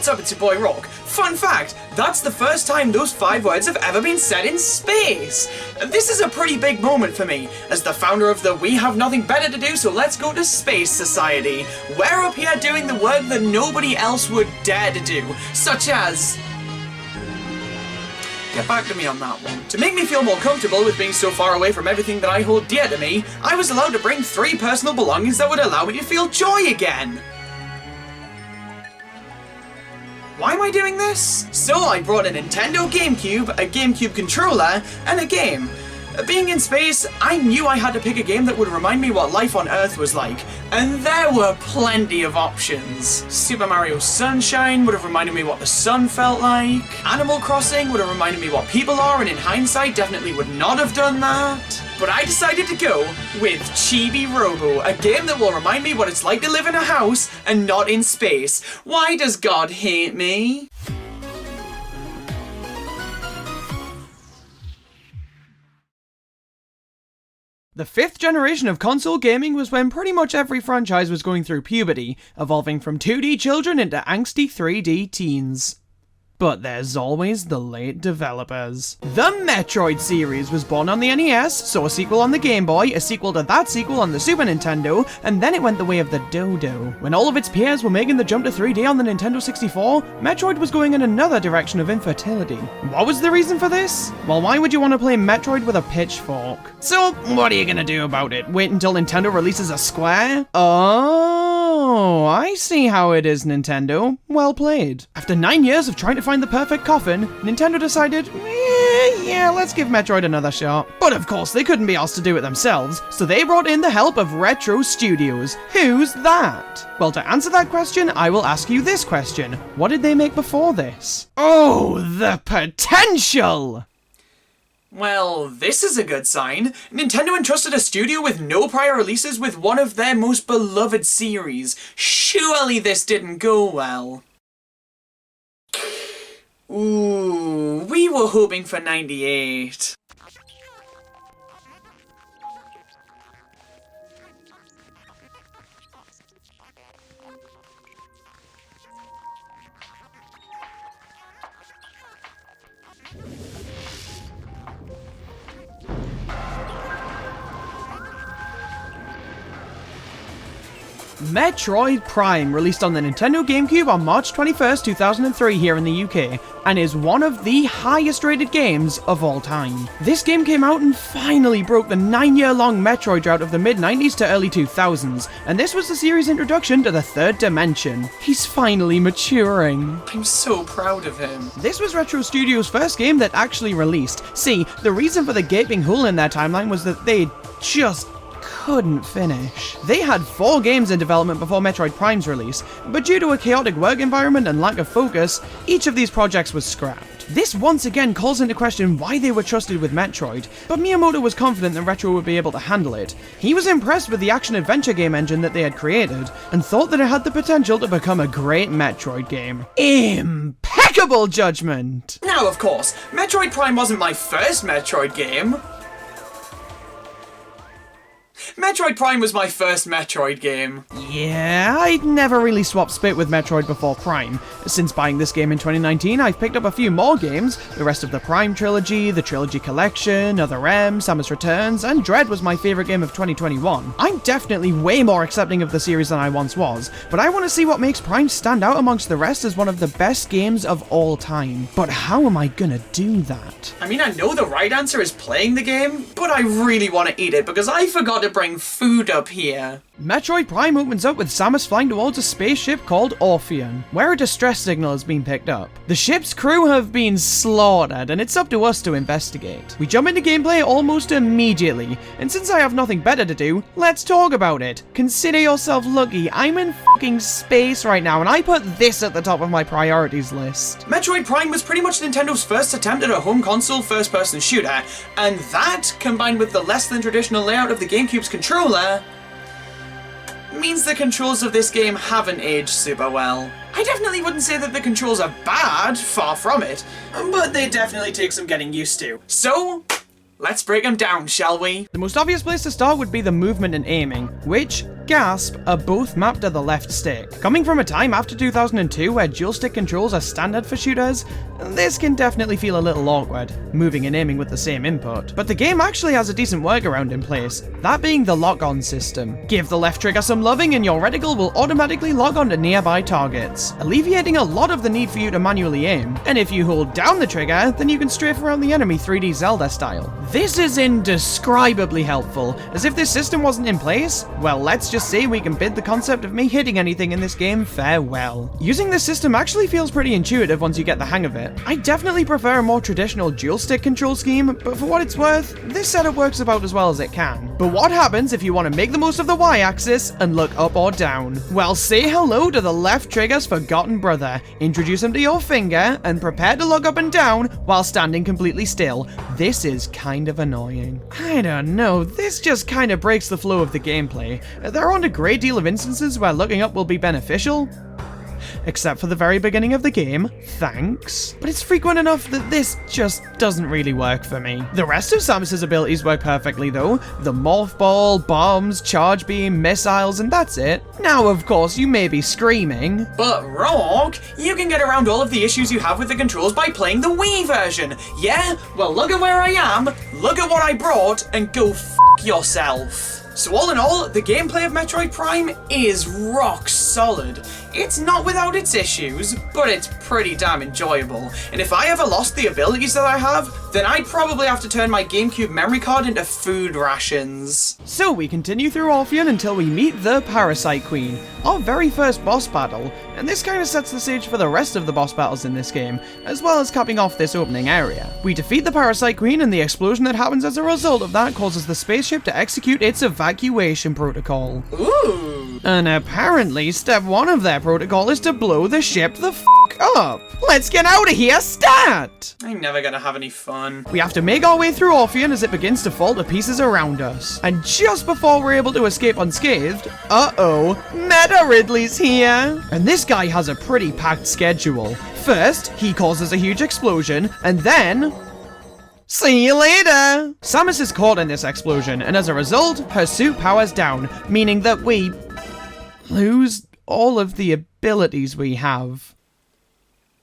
what's up, it's your boy Rawk. Fun fact, that's the first time those 5 words have ever been said in space. This is a pretty big moment for me, as the founder of the We Have Nothing Better to Do So Let's Go to Space Society. We're up here doing the work that nobody else would dare to do, such as... Get back to me on that one. To make me feel more comfortable with being so far away from everything that I hold dear to me, I was allowed to bring 3 personal belongings that would allow me to feel joy again. Why am I doing this? So I brought a Nintendo GameCube, a GameCube controller, and a game. Being in space, I knew I had to pick a game that would remind me what life on Earth was like, and there were plenty of options. Super Mario Sunshine would have reminded me what the sun felt like. Animal Crossing would have reminded me what people are, and in hindsight definitely would not have done that. But I decided to go with Chibi Robo, a game that will remind me what it's like to live in a house and not in space. Why does God hate me? The 5th generation of console gaming was when pretty much every franchise was going through puberty, evolving from 2D children into angsty 3D teens. But there's always the late developers. The Metroid series was born on the NES, saw a sequel on the Game Boy, a sequel to that sequel on the Super Nintendo, and then it went the way of the dodo. When all of its peers were making the jump to 3D on the Nintendo 64, Metroid was going in another direction of infertility. What was the reason for this? Well, why would you want to play Metroid with a pitchfork? So, what are you gonna do about it? Wait until Nintendo releases a Square? Oh, I see how it is, Nintendo. Well played. After 9 years of trying to find the perfect coffin, Nintendo decided, yeah, let's give Metroid another shot. But of course, they couldn't be asked to do it themselves, so they brought in the help of Retro Studios. Who's that? Well, to answer that question, I will ask you this question. What did they make before this? Oh, the potential! Well, this is a good sign. Nintendo entrusted a studio with no prior releases with one of their most beloved series. Surely this didn't go well. Ooh, we were hoping for 98. Metroid Prime released on the Nintendo GameCube on March 21st, 2003 here in the UK, and is one of the highest rated games of all time. This game came out and finally broke the 9-year-long Metroid drought of the mid-90s to early 2000s, and this was the series' introduction to the third dimension. He's finally maturing. I'm so proud of him. This was Retro Studios' first game that actually released. See, the reason for the gaping hole in their timeline was that they just couldn't finish. They had 4 games in development before Metroid Prime's release, but due to a chaotic work environment and lack of focus, each of these projects was scrapped. This once again calls into question why they were trusted with Metroid, but Miyamoto was confident that Retro would be able to handle it. He was impressed with the action-adventure game engine that they had created, and thought that it had the potential to become a great Metroid game. Impeccable judgment! Now, of course, Metroid Prime wasn't my first Metroid game. Metroid Prime was my first Metroid game. Yeah, I'd never really swapped spit with Metroid before Prime. Since buying this game in 2019, I've picked up a few more games, the rest of the Prime trilogy, the Trilogy Collection, Other M, Samus Returns, and Dread was my favourite game of 2021. I'm definitely way more accepting of the series than I once was, but I want to see what makes Prime stand out amongst the rest as one of the best games of all time. But how am I gonna do that? I mean, I know the right answer is playing the game, but I really want to eat it because I forgot to bring food up here. Metroid Prime opens up with Samus flying towards a spaceship called Orpheon, where a distress signal has been picked up. The ship's crew have been slaughtered, and it's up to us to investigate. We jump into gameplay almost immediately, and since I have nothing better to do, let's talk about it. Consider yourself lucky, I'm in fucking space right now, and I put this at the top of my priorities list. Metroid Prime was pretty much Nintendo's first attempt at a home console first-person shooter, and that, combined with the less than traditional layout of the GameCube's controller, means the controls of this game haven't aged super well. I definitely wouldn't say that the controls are bad, far from it, but they definitely take some getting used to. So, let's break them down, shall we? The most obvious place to start would be the movement and aiming, which, gasp are both mapped to the left stick. Coming from a time after 2002 where dual stick controls are standard for shooters, this can definitely feel a little awkward, moving and aiming with the same input. But the game actually has a decent workaround in place, that being the lock-on system. Give the left trigger some loving and your reticle will automatically lock onto nearby targets, alleviating a lot of the need for you to manually aim. And if you hold down the trigger, then you can strafe around the enemy 3D Zelda style. This is indescribably helpful, as if this system wasn't in place, well, let's just say we can bid the concept of me hitting anything in this game farewell. Using this system actually feels pretty intuitive once you get the hang of it. I definitely prefer a more traditional dual stick control scheme, but for what it's worth, this setup works about as well as it can. But what happens if you want to make the most of the Y-axis and look up or down? Well, say hello to the left trigger's forgotten brother, introduce him to your finger, and prepare to look up and down while standing completely still. This is kind of annoying. I don't know, this just kind of breaks the flow of the gameplay. There aren't a great deal of instances where looking up will be beneficial, except for the very beginning of the game, thanks. But it's frequent enough that this just doesn't really work for me. The rest of Samus's abilities work perfectly though. The morph ball, bombs, charge beam, missiles, and that's it. Now of course you may be screaming, but Rawk, you can get around all of the issues you have with the controls by playing the Wii version. Yeah? Well, look at where I am, look at what I brought, and go f*** yourself. So all in all, the gameplay of Metroid Prime is rock solid. It's not without its issues, but it's pretty damn enjoyable. And if I ever lost the abilities that I have, then I'd probably have to turn my GameCube memory card into food rations. So we continue through Orpheon until we meet the Parasite Queen, our very first boss battle, and this kind of sets the stage for the rest of the boss battles in this game, as well as capping off this opening area. We defeat the Parasite Queen, and the explosion that happens as a result of that causes the spaceship to execute its evacuation protocol. Ooh! And apparently step 1 of their protocol is to blow the ship the f*** up. Let's get out of here, stat! I'm never gonna have any fun. We have to make our way through Orpheon as it begins to fall to pieces around us. And just before we're able to escape unscathed, uh-oh, Meta Ridley's here! And this guy has a pretty packed schedule. First, he causes a huge explosion, and then... see you later! Samus is caught in this explosion, and as a result, her suit powers down, meaning that we... lose all of the abilities we have.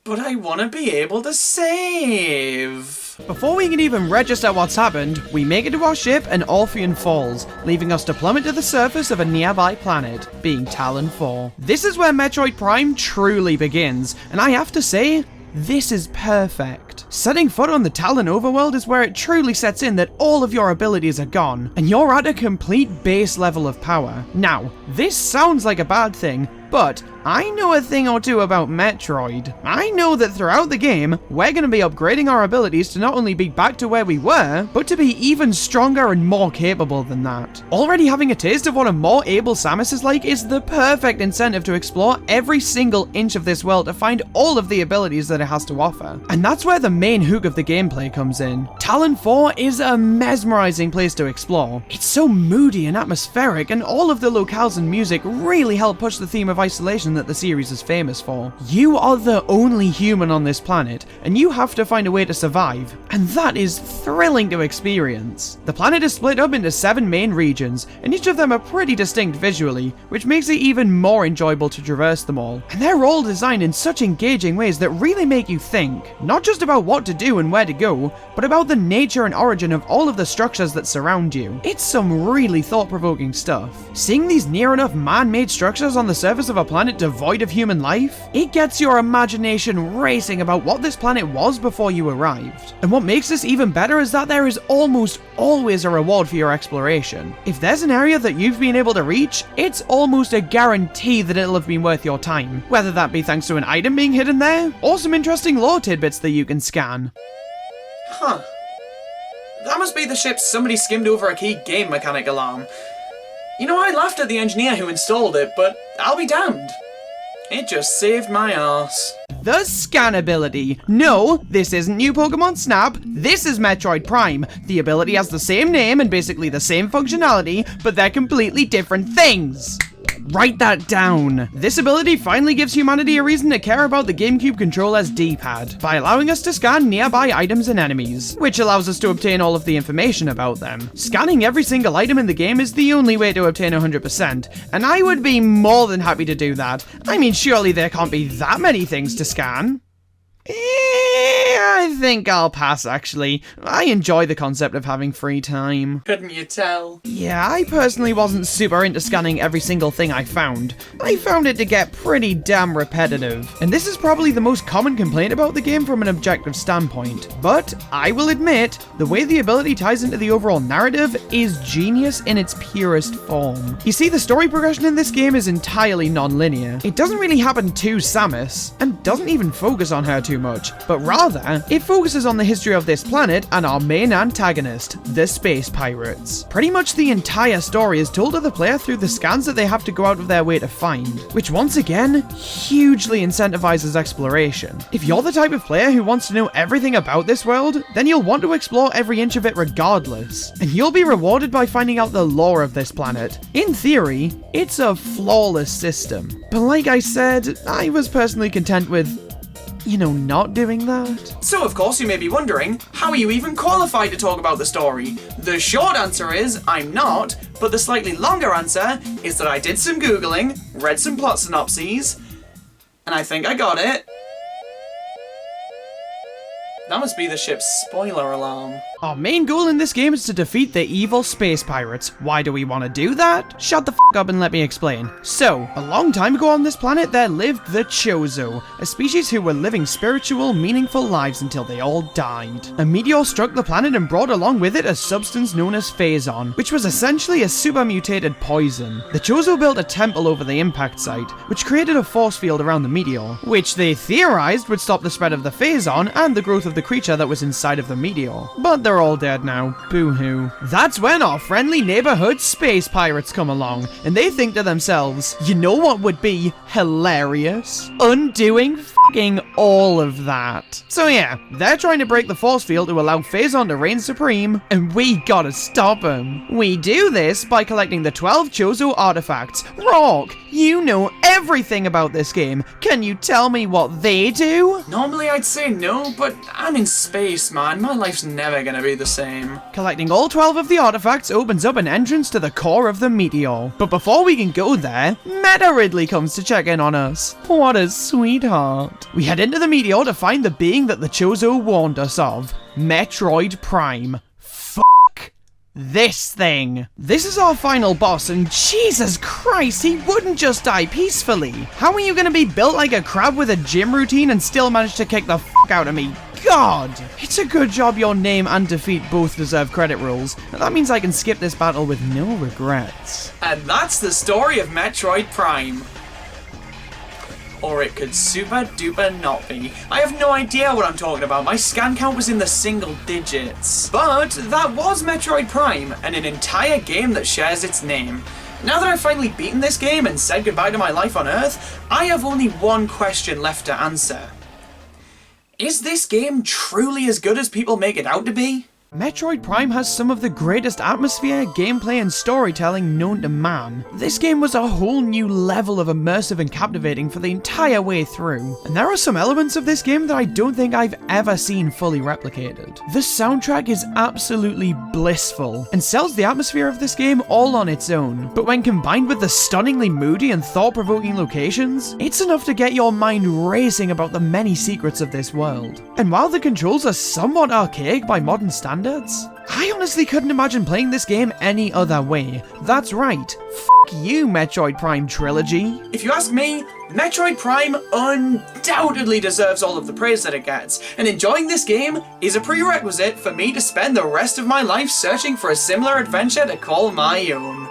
But I want to be able to save. Before we can even register what's happened, we make it to our ship and Orpheon falls, leaving us to plummet to the surface of a nearby planet, being Talon 4. This is where Metroid Prime truly begins, and I have to say, this is perfect. Setting foot on the Talon overworld is where it truly sets in that all of your abilities are gone, and you're at a complete base level of power. Now, this sounds like a bad thing, but I know a thing or two about Metroid. I know that throughout the game, we're going to be upgrading our abilities to not only be back to where we were, but to be even stronger and more capable than that. Already having a taste of what a more able Samus is like is the perfect incentive to explore every single inch of this world to find all of the abilities that it has to offer. And that's where the main hook of the gameplay comes in. Talon 4 is a mesmerizing place to explore. It's so moody and atmospheric, and all of the locales and music really help push the theme of isolation that the series is famous for. You are the only human on this planet, and you have to find a way to survive, and that is thrilling to experience. The planet is split up into 7 main regions, and each of them are pretty distinct visually, which makes it even more enjoyable to traverse them all. And they're all designed in such engaging ways that really make you think, not just about what to do and where to go, but about the nature and origin of all of the structures that surround you. It's some really thought-provoking stuff. Seeing these near enough man-made structures on the surface of a planet devoid of human life, it gets your imagination racing about what this planet was before you arrived. And what makes this even better is that there is almost always a reward for your exploration. If there's an area that you've been able to reach, it's almost a guarantee that it'll have been worth your time, whether that be thanks to an item being hidden there, or some interesting lore tidbits that you can scan. Huh. That must be the ship somebody skimmed over a key game mechanic alarm. You know, I laughed at the engineer who installed it, but I'll be damned. It just saved my arse. The scan ability. No, this isn't new Pokemon Snap. This is Metroid Prime. The ability has the same name and basically the same functionality, but they're completely different things. Write that down. This ability finally gives humanity a reason to care about the GameCube controller's D-pad by allowing us to scan nearby items and enemies, which allows us to obtain all of the information about them. Scanning every single item in the game is the only way to obtain 100%, and I would be more than happy to do that. I mean, surely there can't be that many things to scan. I think I'll pass, actually. I enjoy the concept of having free time. Couldn't you tell? Yeah, I personally wasn't super into scanning every single thing I found. I found it to get pretty damn repetitive. And this is probably the most common complaint about the game from an objective standpoint. But, I will admit, the way the ability ties into the overall narrative is genius in its purest form. You see, the story progression in this game is entirely non-linear. It doesn't really happen to Samus, and doesn't even focus on her too much, but rather, it focuses on the history of this planet and our main antagonist, the space pirates. Pretty much the entire story is told to the player through the scans that they have to go out of their way to find, which once again, hugely incentivizes exploration. If you're the type of player who wants to know everything about this world, then you'll want to explore every inch of it regardless, and you'll be rewarded by finding out the lore of this planet. In theory, it's a flawless system, but like I said, I was personally content with not doing that. So of course you may be wondering, how are you even qualified to talk about the story? The short answer is, I'm not, but the slightly longer answer is that I did some Googling, read some plot synopses, and I think I got it. That must be the ship's spoiler alarm. Our main goal in this game is to defeat the evil space pirates. Why do we want to do that? Shut the f up and let me explain. So, a long time ago on this planet there lived the Chozo, a species who were living spiritual, meaningful lives until they all died. A meteor struck the planet and brought along with it a substance known as Phazon, which was essentially a super mutated poison. The Chozo built a temple over the impact site, which created a force field around the meteor, which they theorized would stop the spread of the Phazon and the growth of the creature that was inside of the meteor. But they're all dead now. Boo-hoo. That's when our friendly neighborhood space pirates come along, and they think to themselves, you know what would be hilarious? Undoing f***ing all of that. So yeah, they're trying to break the force field to allow Phazon to reign supreme, and we gotta stop them. We do this by collecting the 12 Chozo artifacts. Rawk, you know everything about this game. Can you tell me what they do? Normally I'd say no, but I'm in space, man. My life's never gonna be the same. Collecting all 12 of the artifacts opens up an entrance to the core of the meteor. But before we can go there, Meta Ridley comes to check in on us. What a sweetheart. We head into the meteor to find the being that the Chozo warned us of, Metroid Prime. This thing. This is our final boss, and Jesus Christ, he wouldn't just die peacefully. How are you gonna be built like a crab with a gym routine and still manage to kick the f*** out of me? God! It's a good job your name and defeat both deserve credit rolls. That means I can skip this battle with no regrets. And that's the story of Metroid Prime. Or it could super duper not be. I have no idea what I'm talking about. My scan count was in the single digits. But that was Metroid Prime, and an entire game that shares its name. Now that I've finally beaten this game and said goodbye to my life on Earth, I have only one question left to answer. Is this game truly as good as people make it out to be? Metroid Prime has some of the greatest atmosphere, gameplay, and storytelling known to man. This game was a whole new level of immersive and captivating for the entire way through. And there are some elements of this game that I don't think I've ever seen fully replicated. The soundtrack is absolutely blissful, and sells the atmosphere of this game all on its own. But when combined with the stunningly moody and thought-provoking locations, it's enough to get your mind racing about the many secrets of this world. And while the controls are somewhat archaic by modern standards, I honestly couldn't imagine playing this game any other way. That's right, f*** you, Metroid Prime Trilogy. If you ask me, Metroid Prime undoubtedly deserves all of the praise that it gets, and enjoying this game is a prerequisite for me to spend the rest of my life searching for a similar adventure to call my own.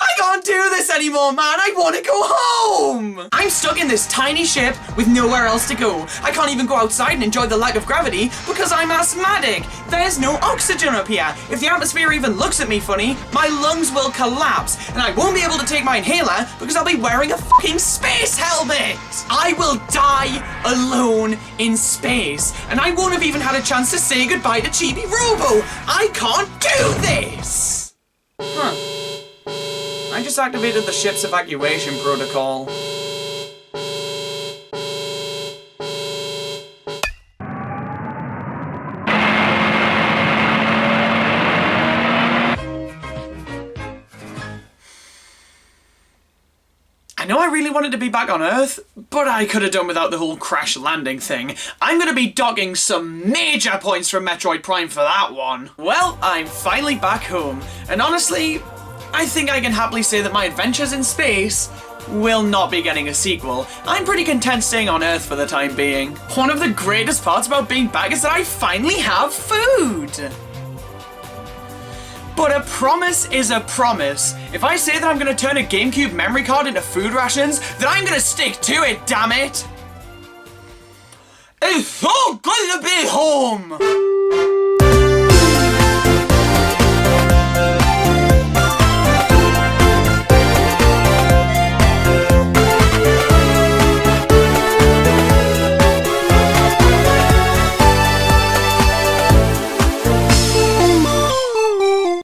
I can't do this anymore, man! I want to go home! I'm stuck in this tiny ship with nowhere else to go. I can't even go outside and enjoy the lack of gravity because I'm asthmatic. There's no oxygen up here. If the atmosphere even looks at me funny, my lungs will collapse, and I won't be able to take my inhaler because I'll be wearing a fucking space helmet! I will die alone in space, and I won't have even had a chance to say goodbye to Chibi Robo! I can't do this! Huh. just activated the ship's evacuation protocol. I know I really wanted to be back on Earth, but I could have done without the whole crash landing thing. I'm gonna be docking some major points from Metroid Prime for that one. Well, I'm finally back home, and honestly, I think I can happily say that my adventures in space will not be getting a sequel. I'm pretty content staying on Earth for the time being. One of the greatest parts about being back is that I finally have food! But a promise is a promise. If I say that I'm gonna turn a GameCube memory card into food rations, then I'm gonna stick to it, damn it! It's so good to be home!